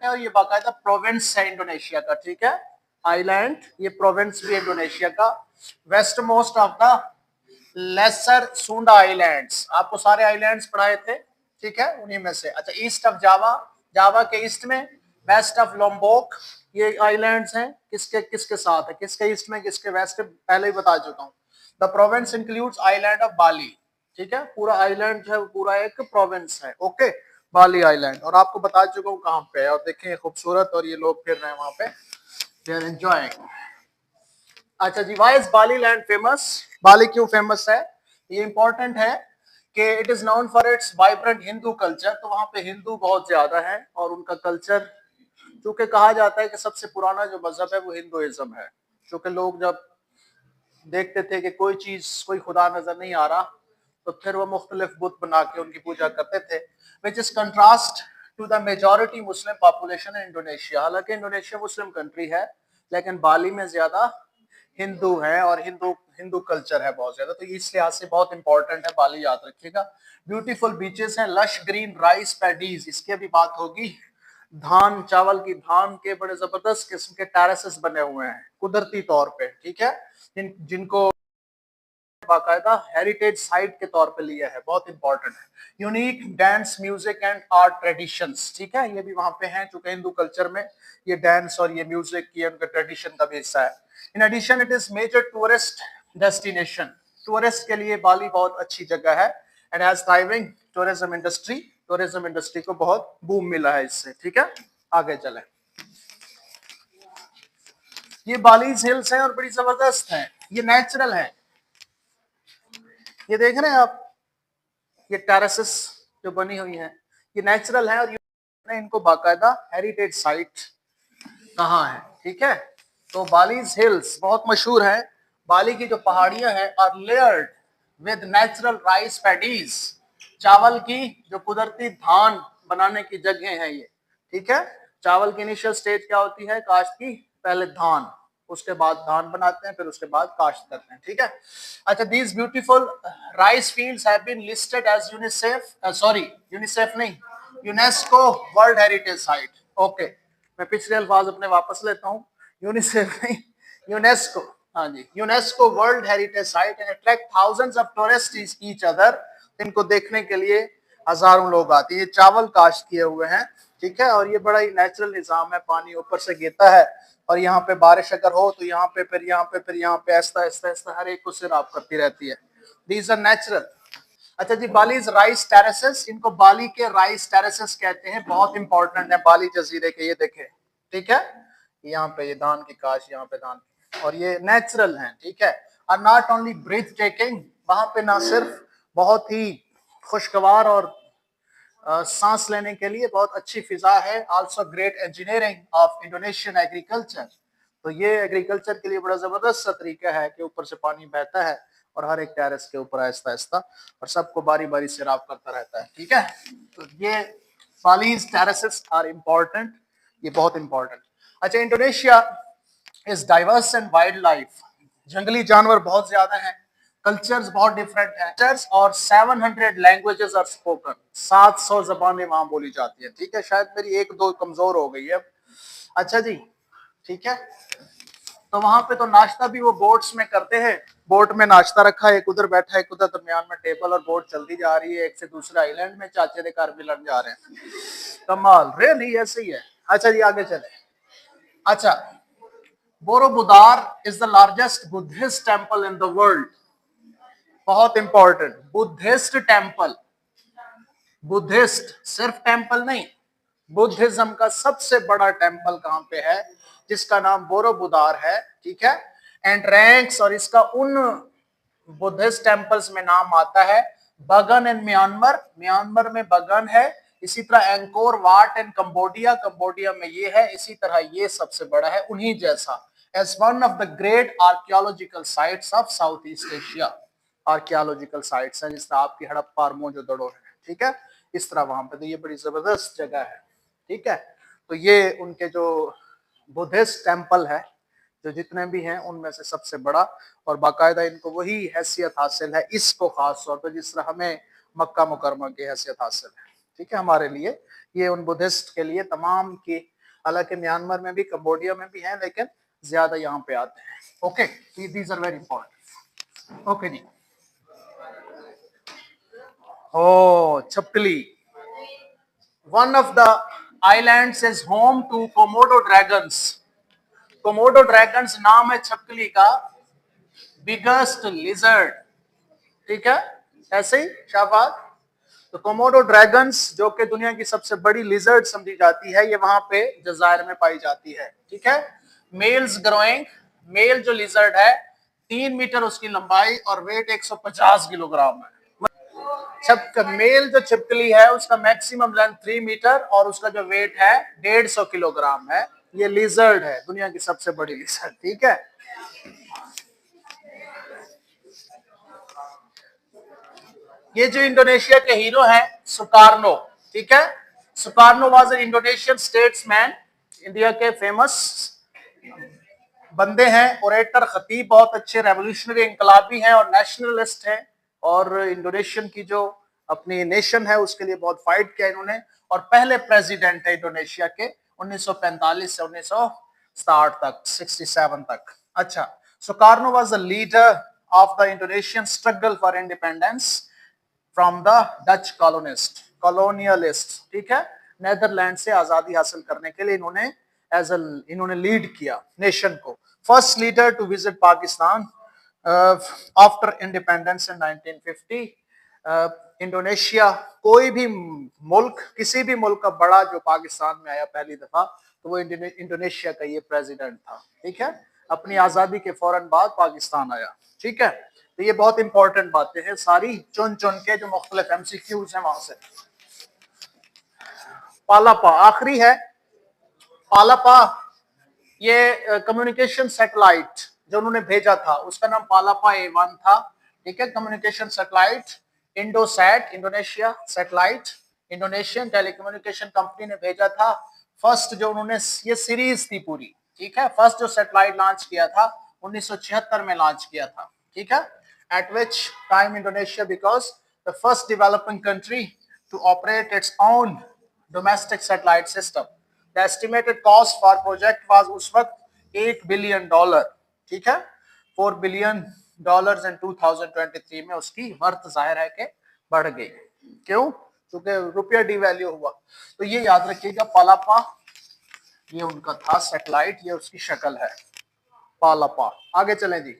और ये बाकायदा प्रोविंस है इंडोनेशिया का, ठीक है। आइलैंड, ये प्रोविंस भी इंडोनेशिया का। West most of the lesser Sunda islands, आपको सारे आइलैंड्स पढ़ाए थे, ठीक है, उन्हीं में से। अच्छा, ईस्ट ऑफ जावा, जावा के ईस्ट में। वेस्ट ऑफ लोम्बोक, ये आइलैंड्स हैं, किसके किसके साथ है, किसके ईस्ट में किसके वेस्ट में, पहले ही बता चुका हूँ। The province includes island of Bali, ठीक है, पूरा आइलैंड जो है पूरा एक प्रोविंस है, ओके, बाली आइलैंड। और आपको बता चुका हूँ कहाँ पे है, और देखें खूबसूरत, और ये लोग फिर रहे हैं वहां पे, दे आर एंजॉयिंग। अच्छा जी, why is Bali land famous, Bali क्यों फेमस है, ये इंपॉर्टेंट है कि it is known for its vibrant Hindu culture, तो वहां पे हिंदू बहुत ज्यादा है, और उनका कल्चर, चूंकि कहा जाता है कि सबसे पुराना जो मजहब है वो हिंदुइज्म है, क्योंकि लोग जब देखते थे कि कोई चीज, कोई खुदा नजर नहीं आ रहा, तो फिर वो मुख्तलिफ बुत बना के उनकी पूजा करते थे, which is contrast to the majority Muslim population in Indonesia. हालांकि इंडोनेशिया मुस्लिम कंट्री है, लेकिन बाली में ज्यादा हिंदू है, और हिंदू हिंदू कल्चर है बहुत ज्यादा, तो इस लिहाज से बहुत इंपॉर्टेंट है बाली, याद रखिएगा। ब्यूटीफुल बीचेस हैं, लश ग्रीन राइस पैडीज, इसकी भी बात होगी। धान, चावल की धान के बड़े जबरदस्त किस्म के टेरेसेस बने हुए हैं कुदरती तौर पे, ठीक है, जिनको बाकायदा हेरिटेज साइट के तौर पे लिया है, बहुत इंपॉर्टेंट है। Unique dance, music and art traditions, ठीक है, ये भी वहां पे हैं, चूंकि हिंदू कल्चर में ये डांस और ये म्यूजिक ये उनका ट्रेडिशन का भी हिस्सा है। In addition it is major tourist destination, tourist के लिए बाली बहुत अच्छी जगह है, and has thriving tourism industry, tourism industry को बहुत बूम मिला है इससे, ठीक है। आगे चले, ये बालीज हिल्स हैं और बड़ी जबरदस्त हैं, ये नेचुरल है, ये देख रहे हैं आप, ये टेरेसेस जो बनी हुई हैं, ये नेचुरल है, और ये इनको बाकायदा हेरिटेज साइट कहा है, ठीक है। तो बालीज हिल्स बहुत मशहूर है, बाली की जो पहाड़ियां हैं are layered with natural rice paddies, चावल की जो कुदरती धान बनाने की जगह है ये, ठीक है। चावल की इनिशियल स्टेज क्या होती है काश्त की, पहले धान, उसके बाद धान बनाते हैं, फिर उसके बाद काश्त करते हैं, ठीक है। अच्छा, these beautiful rice fields have been listed as UNICEF, sorry UNICEF नहीं, UNESCO world heritage site, okay, मैं पिछले अल्फाज अपने वापस लेता हूँ, यूनिसेफ नहीं, यूनेस्को, हाँ जी, UNESCO world heritage site, and attract thousands of tourist each other, इनको देखने के लिए हजारों लोग आते हैं। ये चावल काश्त किए हुए हैं, ठीक है, और ये बड़ा ही नेचुरल निजाम है, पानी ऊपर से गिरता है, और यहाँ पे बारिश अगर हो तो यहाँ पे फिर यहाँ पे फिर यहाँ पे ऐसा ऐसा ऐसा हर एक को सिराप करती रहती है, दीज आर नेचुरल। अच्छा जी, बालीज राइस टेरेसेस, इनको बाली के राइस टेरेसेस कहते हैं, बहुत इंपॉर्टेंट है बाली जजीरे के, ये देखें, ठीक है, यहाँ पे ये धान की काश, यहाँ पे धान, और ये नेचुरल हैं, ठीक है। Are not only breathtaking, वहां पे ना सिर्फ बहुत ही खुशगवार और सांस लेने के लिए बहुत अच्छी फिजा है, also great engineering of Indonesian agriculture, तो ये एग्रीकल्चर के लिए बड़ा जबरदस्त सा तरीका है कि ऊपर से पानी बहता है, और हर एक टेरेस के ऊपर आहिस्ता आहिस्ता, और सबको बारी बारी से राब करता रहता है, ठीक है। तो ये बालीज टेरेसेस आर इम्पोर्टेंट, ये बहुत इंपॉर्टेंट। अच्छा, Indonesia is diverse and wild life, जंगली जानवर बहुत ज्यादा हैं, कल्चर्स बहुत डिफरेंट हैं, और 700 लैंग्वेजेस आर स्पोकन, 700 जबानें वहां बोली जाती है, ठीक है। शायद मेरी एक दो कमजोर हो गई है। अच्छा जी, ठीक है, तो वहां पे तो नाश्ता भी वो बोट्स में करते हैं, बोट में नाश्ता रखा है, एक उधर बैठा है, एक उधर, दरमियान में टेबल, और बोट चलती जा रही है एक से दूसरे आइलैंड में, चाचे के घर मिलन जा रहे हैं, कमाल, रियली ऐसे ही है। अच्छा जी, आगे चले। अच्छा, Borobudur is the largest Buddhist temple in the world, बहुत इंपॉर्टेंट, बुद्धिस्ट टेम्पल, बुद्धिस्ट सिर्फ टेम्पल नहीं, बुद्धिज्म का सबसे बड़ा टेम्पल कहां पे है, जिसका नाम बोरोबुदार है, ठीक है। एंड रैंक्स, और इसका उन बुद्धिस्ट टेम्पल्स में नाम आता है बगन इन म्यांमार, म्यांमार में बगन है, इसी तरह एंकोर वाट इन कंबोडिया, कंबोडिया में ये है, इसी तरह ये सबसे बड़ा है उन्हीं जैसा, as one of the great archaeological sites of South East Asia, archaeological sites हैं, जिस तरह आपकी हड़प्पा और मोहनजोदड़ो है, ठीक है, इस तरह वहां पे, तो ये बड़ी जबरदस्त जगह है, ठीक है। तो ये उनके जो बुद्धिस्ट टेम्पल है, जो जितने भी हैं उनमें से सबसे बड़ा, और बाकायदा इनको वही हैसियत हासिल है, इसको खास तौर पर जिस तरह हमें मक्का मुकरमा की हैसियत हासिल है, ठीक है, हमारे लिए, ये उन बुद्धिस्ट के लिए तमाम की, हालांकि म्यांमार में भी, कंबोडिया में भी है, लेकिन ज्यादा यहाँ पे आते हैं। Okay, these are very important. Okay जी। ओ छपकली, one of the islands is home to Komodo dragons. Komodo dragons नाम है छपकली का, बिगेस्ट लिजर्ड, ठीक है, ऐसे ही शाबाश। तो कोमोडो ड्रैगन्स जो कि दुनिया की सबसे बड़ी लिजर्ड समझी जाती है, ये वहां पे जजायर में पाई जाती है, ठीक है। मेल्स ग्रोइंग, मेल जो लिजर्ड है 3 मीटर उसकी लंबाई और वेट 150 किलोग्राम है। मेल जो छिपकली है उसका मैक्सिमम लेंथ 3 मीटर और उसका जो वेट है 150 किलोग्राम है। ये लिजर्ड है, दुनिया की सबसे बड़ी लिजर्ड, ठीक है। ये जो इंडोनेशिया के हीरो हैं सुकार्नो, ठीक है। Sukarno was an Indonesian statesman, India के फेमस बंदे हैं, ओरेटर, खतीब, बहुत अच्छे रेवोल्यूशनरी इंकलाबी हैं और नेशनलिस्ट हैं, और इंडोनेशियन की जो अपनी नेशन है उसके लिए बहुत फाइट किया इन्होंने, और पहले प्रेसिडेंट है इंडोनेशिया के 1945 से 1960 तक, 67 तक। अच्छा, Sukarno was the leader of the Indonesian struggle for independence from the Dutch colonialist, ठीक है। नेदरलैंड से आजादी हासिल करने के लिए इन्होंने लीड किया नेशन को। First leader to visit Pakistan after independence in 1950। Indonesia, कोई भी मुल्क, किसी भी मुल्क का बड़ा जो पाकिस्तान में आया पहली दफा, तो वो इंडोनेशिया का ये प्रेसिडेंट था, ठीक है। अपनी आजादी के फौरन बाद पाकिस्तान आया, ठीक है। तो ये बहुत इंपॉर्टेंट बातें हैं सारी, चुन चुन के जो मुख्तलिफ MCQs हैं वहां से। पालापा आखिरी है। पालापा ये कम्युनिकेशन सैटेलाइट जो उन्होंने भेजा था उसका नाम पालापा A1 था, ठीक है। Communication satellite, Indosat, Indonesia satellite, Indonesian telecommunication company ने भेजा था। फर्स्ट जो उन्होंने, ये सीरीज थी पूरी, ठीक है। फर्स्ट जो सैटेलाइट लॉन्च किया था 1976 में लॉन्च किया था, ठीक है। At which time Indonesia because the first developing country to operate its own domestic satellite system. The estimated cost for project was उस वक्त $8 बिलियन, ठीक है। $4 बिलियन इन 2023 में उसकी वर्थ जाहिर है कि बढ़ गई। क्यों? क्योंकि रुपया डिवैल्यू हुआ। तो ये याद रखिएगा, पालापा ये उनका था सैटेलाइट, ये उसकी शक्ल है पालापा। आगे चलें जी।